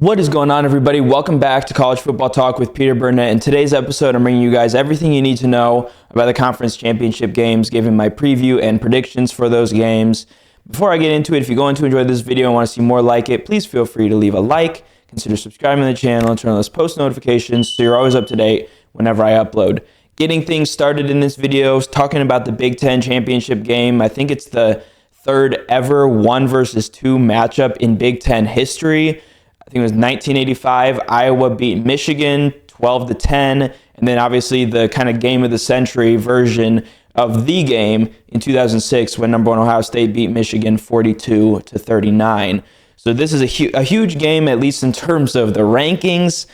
What is going on, everybody? Welcome back to College Football Talk with Peter Burnett. In today's episode, I'm bringing you guys everything you need to know about the conference championship games, giving my preview and predictions for those games. Before I get into it, if you're going to enjoy this video and want to see more like it, please feel free to leave a like, consider subscribing to the channel, and turn on those post notifications so you're always up to date whenever I upload. Getting things started in this video, talking about the Big Ten championship game. I think it's the third ever 1 versus 2 matchup in Big Ten history. I think it was 1985, Iowa beat Michigan 12-10, and then obviously the kind of game of the century version of the game in 2006 when number 1 Ohio State beat Michigan 42-39. So this is a huge game, at least in terms of the rankings.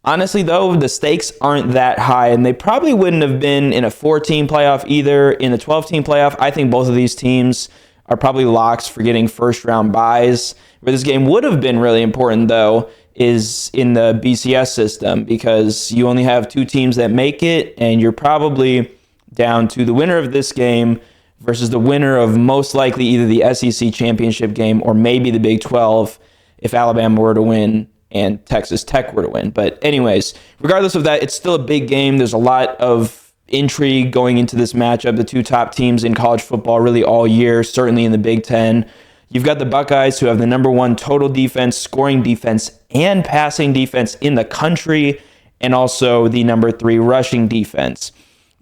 Honestly, though, the stakes aren't that high, and they probably wouldn't have been in a 4-team playoff either. In the 12-team playoff, I think both of these teams are probably locks for getting first-round byes. Where this game would have been really important, though, is in the BCS system, because you only have 2 teams that make it, and you're probably down to the winner of this game versus the winner of most likely either the SEC championship game or maybe the Big 12 if Alabama were to win and Texas Tech were to win. But anyways, regardless of that, it's still a big game. There's a lot of intrigue going into this matchup. The 2 top teams in college football really all year, certainly in the Big Ten. You've got the Buckeyes, who have the number 1 total defense, scoring defense, and passing defense in the country, and also the number 3 rushing defense.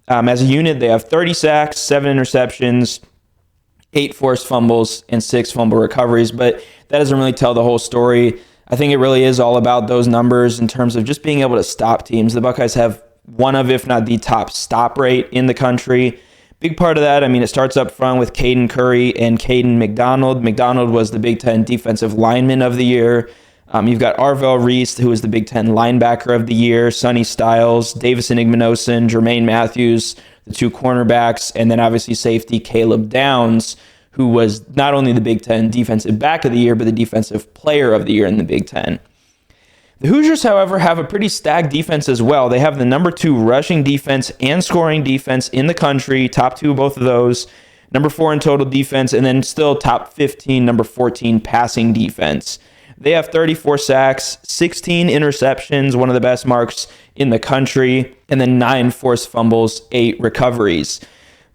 As a unit, they have 30 sacks, 7 interceptions, 8 forced fumbles, and 6 fumble recoveries, but that doesn't really tell the whole story. I think it really is all about those numbers in terms of just being able to stop teams. The Buckeyes have one of, if not the top stop rate in the country. Big part of that, it starts up front with Caden Curry and Caden McDonald. McDonald was the Big Ten Defensive Lineman of the Year. You've got Arvell Reese, who was the Big Ten Linebacker of the Year, Sonny Styles, Davison Igmanosin, Jermaine Matthews, the 2 cornerbacks, and then obviously safety Caleb Downs, who was not only the Big Ten Defensive Back of the Year, but the Defensive Player of the Year in the Big Ten. The Hoosiers, however, have a pretty stacked defense as well. They have the number 2 rushing defense and scoring defense in the country, top 2 both of those, number 4 in total defense, and then still top 15, number 14 passing defense. They have 34 sacks, 16 interceptions, one of the best marks in the country, and then 9 forced fumbles, 8 recoveries.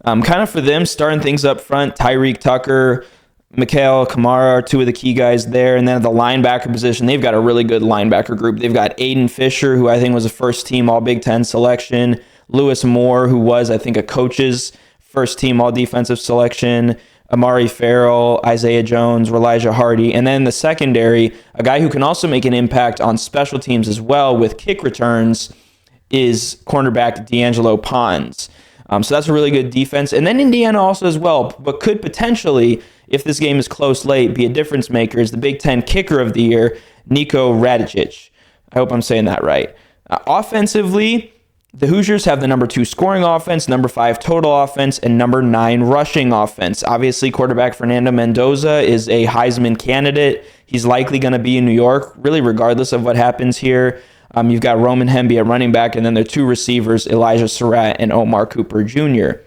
Kind of for them, starting things up front, Tyreek Tucker, Mikhail Kamara are 2 of the key guys there. And then at the linebacker position, they've got a really good linebacker group. They've got Aiden Fisher, who I think was a first-team All-Big Ten selection. Lewis Moore, who was, I think, a coach's first-team All-Defensive selection. Amari Farrell, Isaiah Jones, Elijah Hardy. And then the secondary, a guy who can also make an impact on special teams as well with kick returns, is cornerback D'Angelo Pons. So that's a really good defense. And then Indiana also as well, but could potentially, if this game is close late, be a difference maker, is the Big Ten Kicker of the Year, Niko Radicic. I hope I'm saying that right. Offensively, the Hoosiers have the number 2 scoring offense, number 5 total offense, and number 9 rushing offense. Obviously, quarterback Fernando Mendoza is a Heisman candidate. He's likely going to be in New York, really regardless of what happens here. You've got Roman Hemby at running back, and then their 2 receivers, Elijah Surratt and Omar Cooper Jr.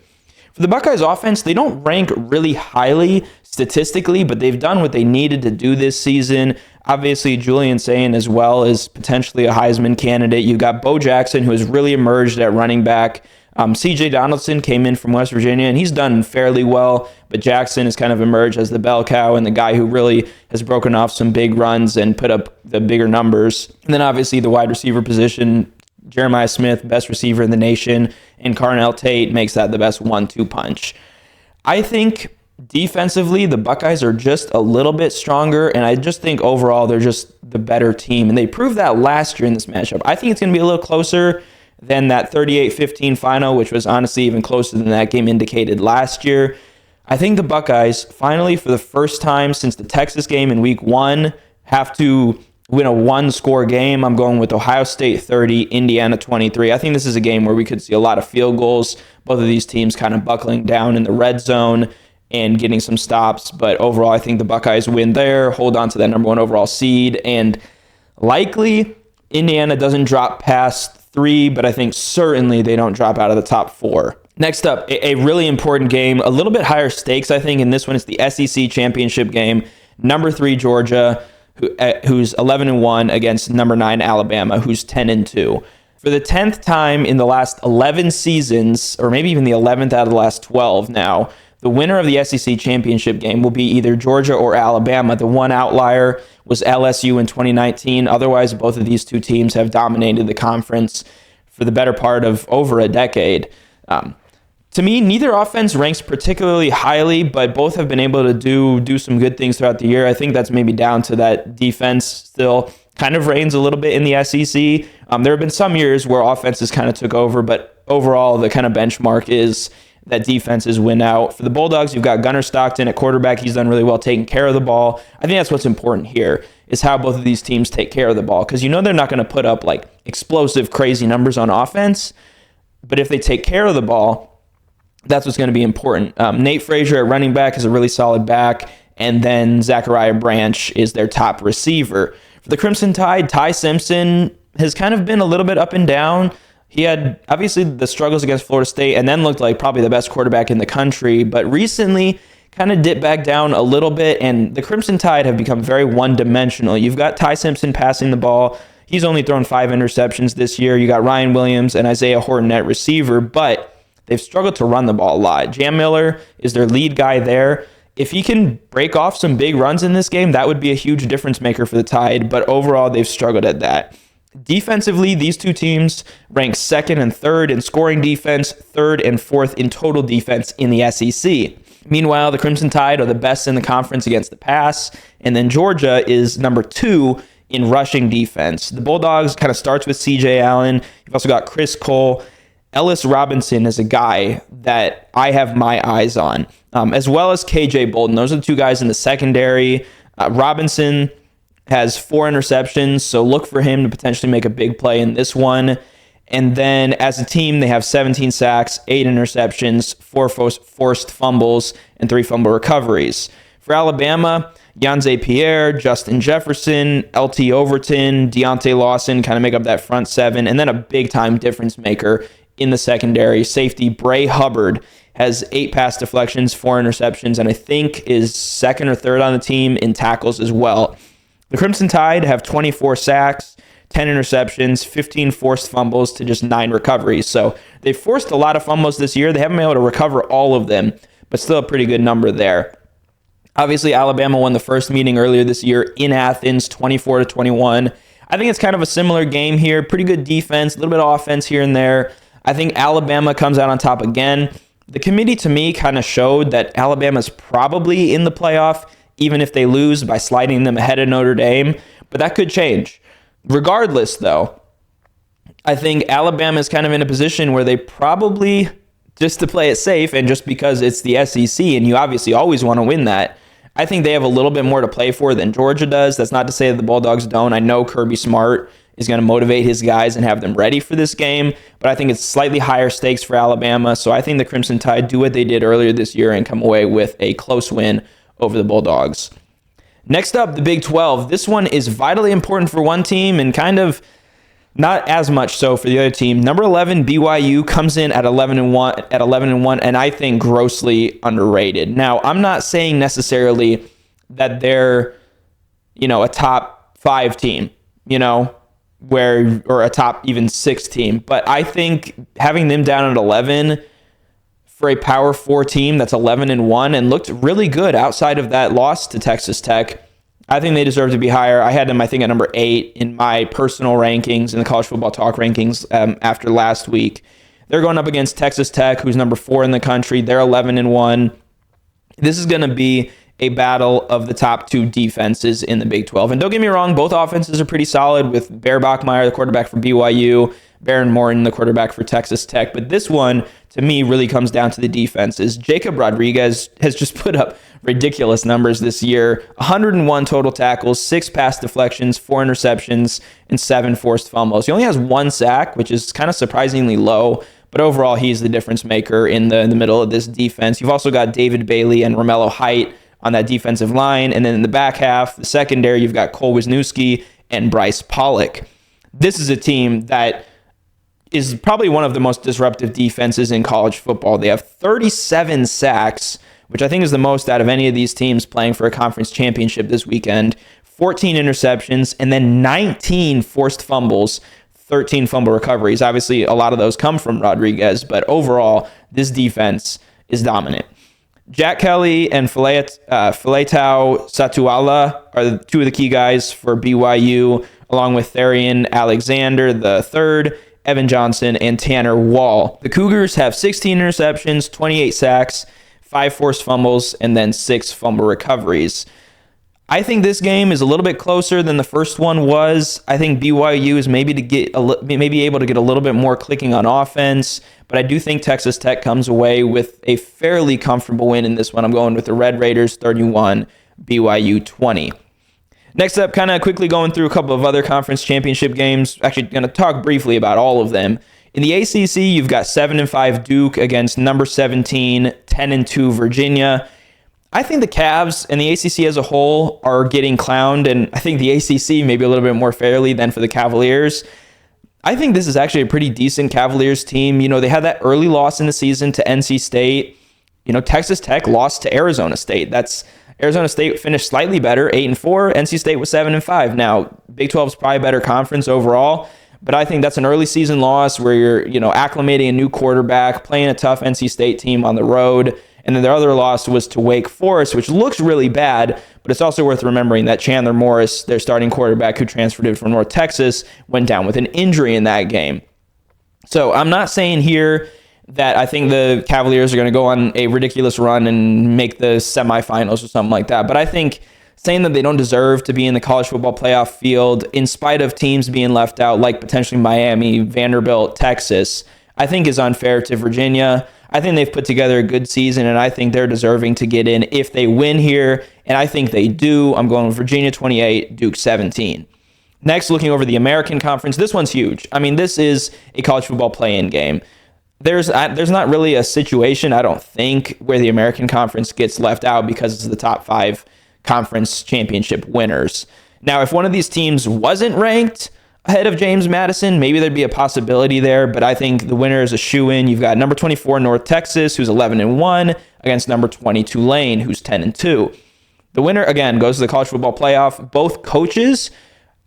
For the Buckeyes offense, they don't rank really highly statistically, but they've done what they needed to do this season. Obviously, Julian Sayin as well is potentially a Heisman candidate. You've got Bo Jackson, who has really emerged at running back. CJ Donaldson came in from West Virginia, and he's done fairly well, but Jackson has kind of emerged as the bell cow and the guy who really has broken off some big runs and put up the bigger numbers. And then obviously the wide receiver position, Jeremiah Smith, best receiver in the nation, and Carnell Tate makes that the best 1-2 punch. I think defensively, the Buckeyes are just a little bit stronger, and I just think overall they're just the better team, and they proved that last year in this matchup. I think it's going to be a little closer than that 38-15 final, which was honestly even closer than that game indicated last year. I think the Buckeyes finally, for the first time since the Texas game in week 1, have to win a 1-score game. I'm going with Ohio State 30, Indiana 23. I think this is a game where we could see a lot of field goals. Both of these teams kind of buckling down in the red zone and getting some stops. But overall, I think the Buckeyes win there, hold on to that number 1 overall seed, and likely Indiana doesn't drop past 3, but I think certainly they don't drop out of the top 4. Next up, a really important game, a little bit higher stakes, I think. In this one, it's the SEC championship game. Number 3, Georgia who's 11-1 against number 9 Alabama, who's 10-2. For the 10th time in the last 11 seasons, or maybe even the 11th out of the last 12 now, the winner of the SEC championship game will be either Georgia or Alabama. The one outlier was LSU in 2019. Otherwise, both of these two teams have dominated the conference for the better part of over a decade. To me, neither offense ranks particularly highly, but both have been able to do some good things throughout the year. I think that's maybe down to that defense still kind of reigns a little bit in the SEC. There have been some years where offenses kind of took over, but overall, the kind of benchmark is that defenses win out. For the Bulldogs, you've got Gunnar Stockton at quarterback. He's done really well taking care of the ball. I think that's what's important here, is how both of these teams take care of the ball, because they're not going to put up like explosive, crazy numbers on offense, but if they take care of the ball, that's what's going to be important. Nate Frazier at running back is a really solid back, and then Zachariah Branch is their top receiver. For the Crimson Tide, Ty Simpson has kind of been a little bit up and down. He had obviously the struggles against Florida State and then looked like probably the best quarterback in the country, but recently kind of dipped back down a little bit, and the Crimson Tide have become very one-dimensional. You've got Ty Simpson passing the ball. He's only thrown 5 interceptions this year. You got Ryan Williams and Isaiah Horton at receiver, but they've struggled to run the ball a lot. Jam Miller is their lead guy there. If he can break off some big runs in this game, that would be a huge difference maker for the Tide, but overall, they've struggled at that. Defensively, these two teams rank 2nd and 3rd in scoring defense, 3rd and 4th in total defense in the SEC. Meanwhile, the Crimson Tide are the best in the conference against the pass, and then Georgia is number 2 in rushing defense. The Bulldogs kind of starts with C.J. Allen. You've also got Chris Cole. Ellis Robinson is a guy that I have my eyes on, as well as KJ Bolden. Those are the two guys in the secondary. Robinson has 4 interceptions, so look for him to potentially make a big play in this one. And then as a team, they have 17 sacks, 8 interceptions, 4 forced fumbles, and 3 fumble recoveries. For Alabama, Yanze Pierre, Justin Jefferson, LT Overton, Deontay Lawson kind of make up that front 7, and then a big-time difference maker in the secondary. Safety Bray Hubbard has 8 pass deflections, 4 interceptions, and I think is 2nd or 3rd on the team in tackles as well. The Crimson Tide have 24 sacks, 10 interceptions, 15 forced fumbles to just 9 recoveries. So they've forced a lot of fumbles this year. They haven't been able to recover all of them, but still a pretty good number there. Obviously, Alabama won the first meeting earlier this year in Athens, 24-21. I think it's kind of a similar game here. Pretty good defense, a little bit of offense here and there. I think Alabama comes out on top again. The committee, to me, kind of showed that Alabama's probably in the playoff, even if they lose by sliding them ahead of Notre Dame. But that could change. Regardless, though, I think Alabama is kind of in a position where they probably, just to play it safe and just because it's the SEC and you obviously always want to win that, I think they have a little bit more to play for than Georgia does. That's not to say that the Bulldogs don't. I know Kirby Smart is going to motivate his guys and have them ready for this game, but I think it's slightly higher stakes for Alabama, so I think the Crimson Tide do what they did earlier this year and come away with a close win over the Bulldogs. Next up, the Big 12. This one is vitally important for one team and kind of not as much so for the other team. Number 11, BYU, comes in at 11-1, and I think grossly underrated. Now, I'm not saying necessarily that they're, a top 5 team, or a top even 6 team. But I think having them down at 11 for a Power 4 team that's 11-1 and looked really good outside of that loss to Texas Tech, I think they deserve to be higher. I had them, I think, at number 8 in my personal rankings, in the College Football Talk rankings after last week. They're going up against Texas Tech, who's number 4 in the country. They're 11-1. This is going to be a battle of the top 2 defenses in the Big 12. And don't get me wrong, both offenses are pretty solid with Bear Bachmeier, the quarterback for BYU, Baron Morton, the quarterback for Texas Tech. But this one, to me, really comes down to the defenses. Jacob Rodriguez has just put up ridiculous numbers this year. 101 total tackles, 6 pass deflections, 4 interceptions, and 7 forced fumbles. He only has 1 sack, which is kind of surprisingly low. But overall, he's the difference maker in the middle of this defense. You've also got David Bailey and Romello Height on that defensive line. And then in the back half, the secondary, you've got Cole Wisniewski and Bryce Pollock. This is a team that is probably one of the most disruptive defenses in college football. They have 37 sacks, which I think is the most out of any of these teams playing for a conference championship this weekend. 14 interceptions, and then 19 forced fumbles, 13 fumble recoveries. Obviously, a lot of those come from Rodriguez, but overall, this defense is dominant. Jack Kelly and Faletau Satuala are two of the key guys for BYU, along with Therian Alexander III, Evan Johnson, and Tanner Wall. The Cougars have 16 interceptions, 28 sacks, 5 forced fumbles, and then 6 fumble recoveries. I think this game is a little bit closer than the first one was. I think BYU is maybe able to get a little bit more clicking on offense, but I do think Texas Tech comes away with a fairly comfortable win in this one. I'm going with the Red Raiders 31, BYU 20. Next up, kind of quickly going through a couple of other conference championship games. Actually, going to talk briefly about all of them. In the ACC, you've got 7-5 Duke against number 17, 10-2 Virginia. I think the Cavs and the ACC as a whole are getting clowned, and I think the ACC maybe a little bit more fairly than for the Cavaliers. I think this is actually a pretty decent Cavaliers team. You know, they had that early loss in the season to NC State. You know, Texas Tech lost to Arizona State. Arizona State finished slightly better, 8-4. NC State was 7-5. Now, Big 12 is probably a better conference overall, but I think that's an early season loss where you're, acclimating a new quarterback, playing a tough NC State team on the road. And then their other loss was to Wake Forest, which looks really bad, but it's also worth remembering that Chandler Morris, their starting quarterback who transferred in from North Texas, went down with an injury in that game. So I'm not saying here that I think the Cavaliers are going to go on a ridiculous run and make the semifinals or something like that, but I think saying that they don't deserve to be in the college football playoff field in spite of teams being left out like potentially Miami, Vanderbilt, Texas, I think is unfair to Virginia. I think they've put together a good season, and I think they're deserving to get in if they win here, and I think they do. I'm going with Virginia 28, Duke 17. Next, looking over the American Conference, this one's huge. I mean, this is a college football play-in game. There's not really a situation, I don't think, where the American Conference gets left out because it's the top 5 conference championship winners. Now, if one of these teams wasn't ranked ahead of James Madison, maybe there'd be a possibility there, but I think the winner is a shoo-in. You've got number 24 North Texas, who's 11-1, against number 20 Tulane, who's 10-2. The winner, again, goes to the college football playoff. Both coaches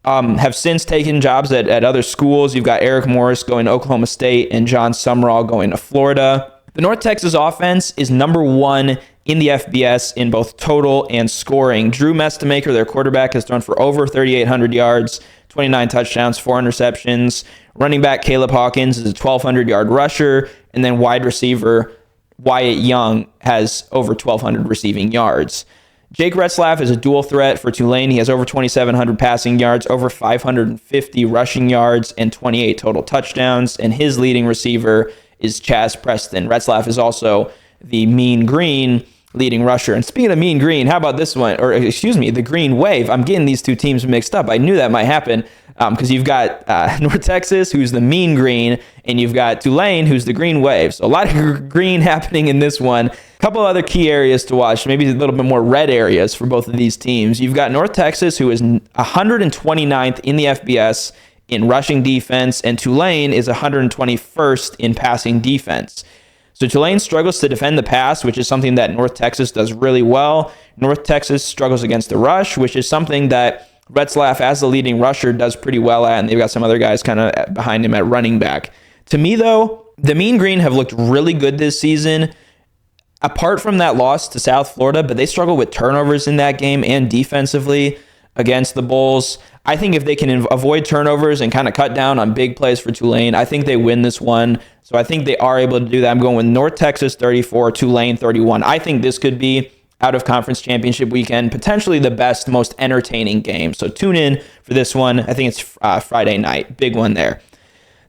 have since taken jobs at other schools. You've got Eric Morris going to Oklahoma State and John Sumrall going to Florida. The North Texas offense is number 1 in the FBS in both total and scoring. Drew Mestemaker, their quarterback, has thrown for over 3,800 yards, 29 touchdowns, 4 interceptions. Running back Caleb Hawkins is a 1,200-yard rusher, and then wide receiver Wyatt Young has over 1,200 receiving yards. Jake Retzlaff is a dual threat for Tulane. He has over 2,700 passing yards, over 550 rushing yards, and 28 total touchdowns. And his leading receiver is Chaz Preston. Retzlaff is also the Mean Green leading rusher. And speaking of Mean Green, how about this one? The Green Wave. I'm getting these two teams mixed up. I knew that might happen because you've got North Texas, who's the Mean Green, and you've got Tulane, who's the Green Wave. So a lot of green happening in this one. A couple other key areas to watch, maybe a little bit more red areas for both of these teams. You've got North Texas, who is 129th in the FBS in rushing defense, and Tulane is 121st in passing defense. So Tulane struggles to defend the pass, which is something that North Texas does really well. North Texas struggles against the rush, which is something that Retzlaff, as the leading rusher, does pretty well at, and they've got some other guys kind of behind him at running back. To me, though, the Mean Green have looked really good this season, apart from that loss to South Florida, but they struggle with turnovers in that game and defensively against the Bulls. I think if they can avoid turnovers and kind of cut down on big plays for Tulane, I think they win this one. So I think they are able to do that. I'm going with North Texas 34, Tulane 31. I think this could be out of conference championship weekend, potentially the best, most entertaining game. So tune in for this one. I think it's Friday night. Big one there.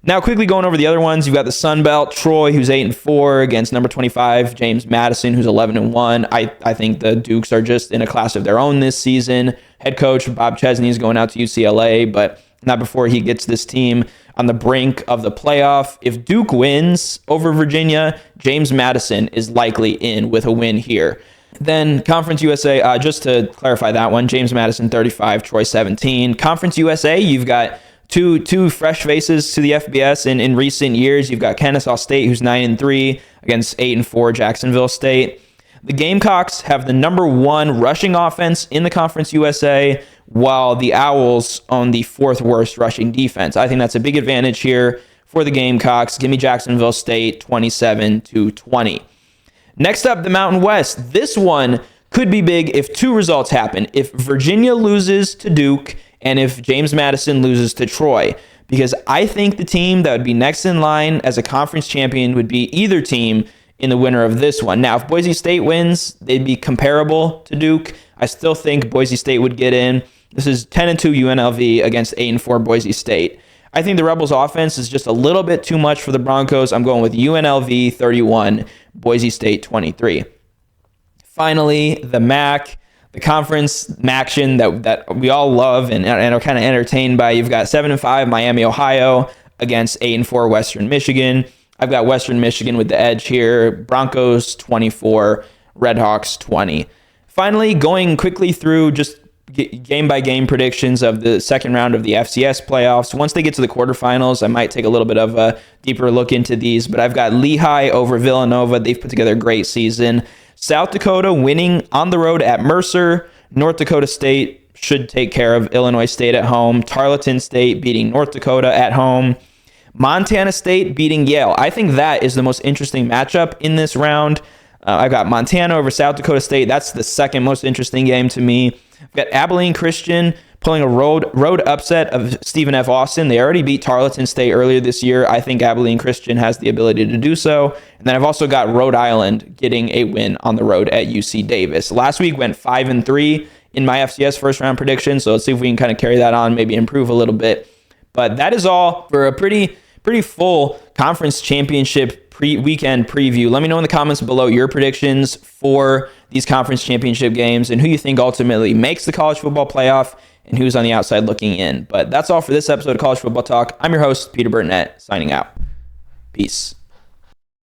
Now, quickly going over the other ones, you've got the Sun Belt, Troy, who's 8-4 against number 25, James Madison, who's 11-1. I think the Dukes are just in a class of their own this season. Head coach Bob Chesney is going out to UCLA, but not before he gets this team on the brink of the playoff. If Duke wins over Virginia, James Madison is likely in with a win here. Then Conference USA, just to clarify that one, James Madison 35, Troy 17. Conference USA, you've got two fresh faces to the FBS in recent years. You've got Kennesaw State, who's 9-3 against 8-4 Jacksonville State. The Gamecocks have the number 1 rushing offense in the Conference USA, while the Owls own the 4th worst rushing defense. I think that's a big advantage here for the Gamecocks. Give me Jacksonville State 27-20. Next up, the Mountain West. This one could be big if 2 results happen. If Virginia loses to Duke and if James Madison loses to Troy. Because I think the team that would be next in line as a conference champion would be either team in the winner of this one. Now, if Boise State wins, they'd be comparable to Duke. I still think Boise State would get in. This is 10-2 UNLV against 8-4 Boise State. I think the Rebels' offense is just a little bit too much for the Broncos. I'm going with UNLV 31, Boise State 23. Finally, the MAC, the conference action that we all love and are kind of entertained by. You've got 7-5 Miami, Ohio against 8-4 Western Michigan. I've got Western Michigan with the edge here. Broncos 24, Redhawks 20. Finally, going quickly through just game-by-game predictions of the second round of the FCS playoffs. Once they get to the quarterfinals, I might take a little bit of a deeper look into these, but I've got Lehigh over Villanova. They've put together a great season. South Dakota winning on the road at Mercer. North Dakota State should take care of Illinois State at home. Tarleton State beating North Dakota at home. Montana State beating Yale. I think that is the most interesting matchup in this round. I've got Montana over South Dakota State. That's the second most interesting game to me. I've got Abilene Christian pulling a road upset of Stephen F. Austin. They already beat Tarleton State earlier this year. I think Abilene Christian has the ability to do so. And then I've also got Rhode Island getting a win on the road at UC Davis. Last week went 5-3 in my FCS first round prediction. So let's see if we can kind of carry that on, maybe improve a little bit. But that is all for a pretty full conference championship weekend preview. Let me know in the comments below your predictions for these conference championship games and who you think ultimately makes the college football playoff and who's on the outside looking in. But that's all for this episode of College Football Talk. I'm your host, Peter Burnett, signing out. Peace.